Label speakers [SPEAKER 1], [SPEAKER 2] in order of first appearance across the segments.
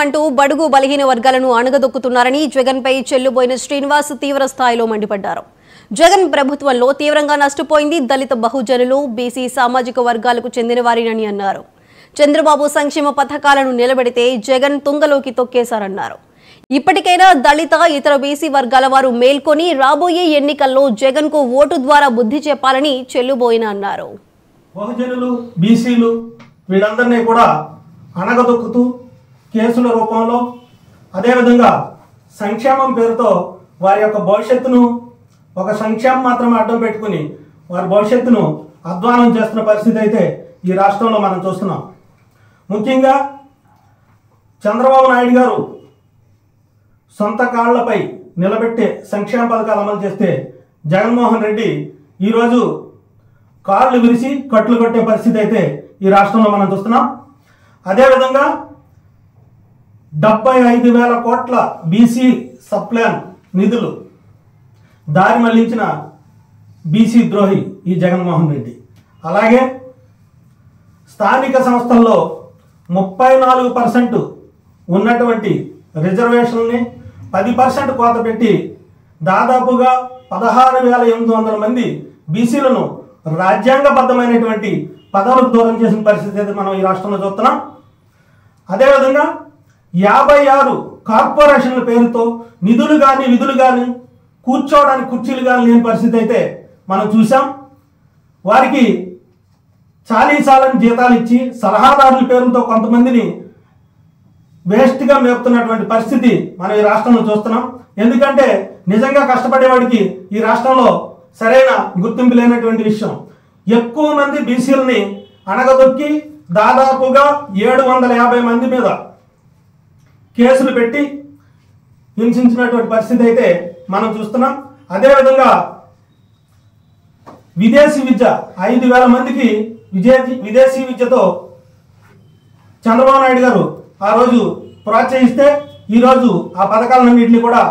[SPEAKER 1] అంటూ బడుగు బలహీన వర్గాలను అణగదొక్కుతున్నారని జగన్పై చెల్లుబోయిన శ్రీనివాస్ తీవ్ర స్థాయిలో మండిపడ్డారు. జగన్ ప్రభుత్వంలో తీవ్రంగా నష్టపోయింది దళిత బహుజనులు, బీసీ సామాజిక వర్గాలకు చెందిన వారినని అన్నారు. చంద్రబాబు సంక్షేమ పథకాలను నిలబెడితే జగన్ తుంగలోకి తొక్కేశారన్నారు. ఇప్పటికైనా దళిత, ఇతర బీసీ వర్గాల వారు మేల్కొని రాబోయే ఎన్నికల్లో జగన్ కు ఓటు ద్వారా బుద్ధి చెప్పాలని చెల్లుబోయిన అన్నారు.
[SPEAKER 2] బహుజనులు, బీసీలు వీళ్ళందరినీ కూడా అణగదొక్కుతూ కేసుల రూపంలో అదేవిధంగా సంక్షేమం పేరుతో వారి యొక్క భవిష్యత్తును ఒక సంక్షేమం మాత్రమే అడ్డం పెట్టుకుని వారి భవిష్యత్తును అధ్వానం చేస్తున్న పరిస్థితి అయితే ఈ రాష్ట్రంలో మనం చూస్తున్నాం. ముఖ్యంగా చంద్రబాబు నాయుడు గారు సొంత కాళ్లపై నిలబెట్టే సంక్షేమ పథకాలు అమలు చేస్తే జగన్మోహన్ రెడ్డి ఈరోజు కాళ్ళు విరిసి కట్లు కొట్టే పరిస్థితి అయితే ఈ రాష్ట్రంలో మనం చూస్తున్నాం. అదేవిధంగా 75,000 కోట్ల బీసీ సప్లాన్ నిధులు దారి మళ్లించిన బీసీ ద్రోహి ఈ జగన్మోహన్ రెడ్డి. అలాగే స్థానిక సంస్థల్లో 34% ఉన్నటువంటి రిజర్వేషన్ని 10% కోత పెట్టి దాదాపుగా 16,800 మంది బీసీలను రాజ్యాంగబద్ధమైనటువంటి పదవులకు దూరం చేసిన పరిస్థితి అయితే మనం ఈ రాష్ట్రంలో చూస్తున్నాం. అదేవిధంగా 56 కార్పొరేషన్ల పేరుతో నిధులు కానీ విధులు కానీ కూర్చోవడానికి కుర్చీలు కానీ లేని పరిస్థితి అయితే మనం చూసాం. వారికి చాలీచాలని జీతాలు ఇచ్చి సలహాదారుల పేరుతో కొంతమందిని వేస్ట్గా మేపుతున్నటువంటి పరిస్థితి మనం ఈ రాష్ట్రంలో చూస్తున్నాం. ఎందుకంటే నిజంగా కష్టపడేవాడికి ఈ రాష్ట్రంలో సరైన గుర్తింపు లేనటువంటి విషయం. ఎక్కువ మంది బీసీలని అణగదొక్కి దాదాపుగా 750 మంది మీద కేసులు పెట్టి హింసించినటువంటి పరిస్థితి అయితే మనం చూస్తున్నాం. అదేవిధంగా విదేశీ విద్య 5,000 మందికి విదేశీ విద్యతో చంద్రబాబు నాయుడు గారు ఆ రోజు ప్రోత్సహిస్తే ఈరోజు ఆ పథకాలన్నింటినీ కూడా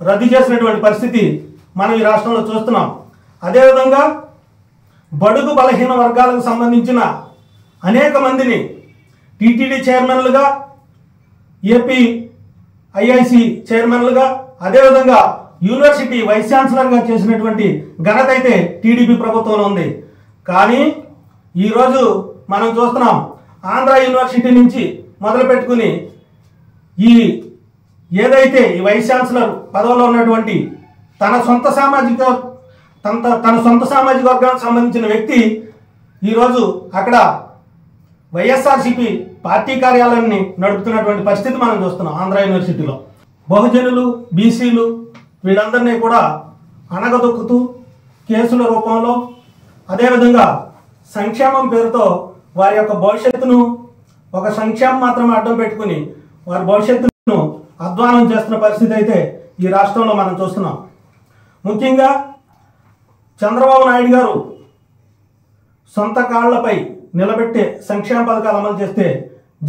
[SPEAKER 2] రద్దు చేసినటువంటి పరిస్థితి మనం ఈ రాష్ట్రంలో చూస్తున్నాం. అదేవిధంగా బడుగు బలహీన వర్గాలకు సంబంధించిన అనేక మందిని టీటీడీ చైర్మన్లుగా, ఏపీ ఐఐసి చైర్మన్లుగా, అదేవిధంగా యూనివర్సిటీ వైస్ ఛాన్సలర్గా చేసినటువంటి ఘనత అయితే టీడీపీ ప్రభుత్వంలో ఉంది. కానీ ఈరోజు మనం చూస్తున్నాం ఆంధ్ర యూనివర్సిటీ నుంచి మొదలు పెట్టుకుని ఏదైతే ఈ వైస్ ఛాన్సలర్ పదవిలో ఉన్నటువంటి తన సొంత సామాజిక వర్గానికి సంబంధించిన వ్యక్తి ఈరోజు అక్కడ వైఎస్ఆర్సీపీ పార్టీ కార్యాలయాన్ని నడుపుతున్నటువంటి పరిస్థితి మనం చూస్తున్నాం ఆంధ్ర యూనివర్సిటీలో. బహుజనులు, బీసీలు వీళ్ళందరినీ కూడా అణగదొక్కుతూ కేసుల రూపంలో అదేవిధంగా సంక్షేమం పేరుతో వారి యొక్క భవిష్యత్తును ఒక సంక్షేమం మాత్రమే అడ్డం పెట్టుకుని వారి భవిష్యత్తును అధ్వానం చేస్తున్న పరిస్థితి అయితే ఈ రాష్ట్రంలో మనం చూస్తున్నాం. ముఖ్యంగా చంద్రబాబు నాయుడు గారు సొంత కాళ్లపై నిలబెట్టే సంక్షేమ పథకాలు అమలు చేస్తే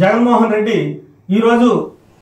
[SPEAKER 2] జగన్మోహన్ రెడ్డి ఈరోజు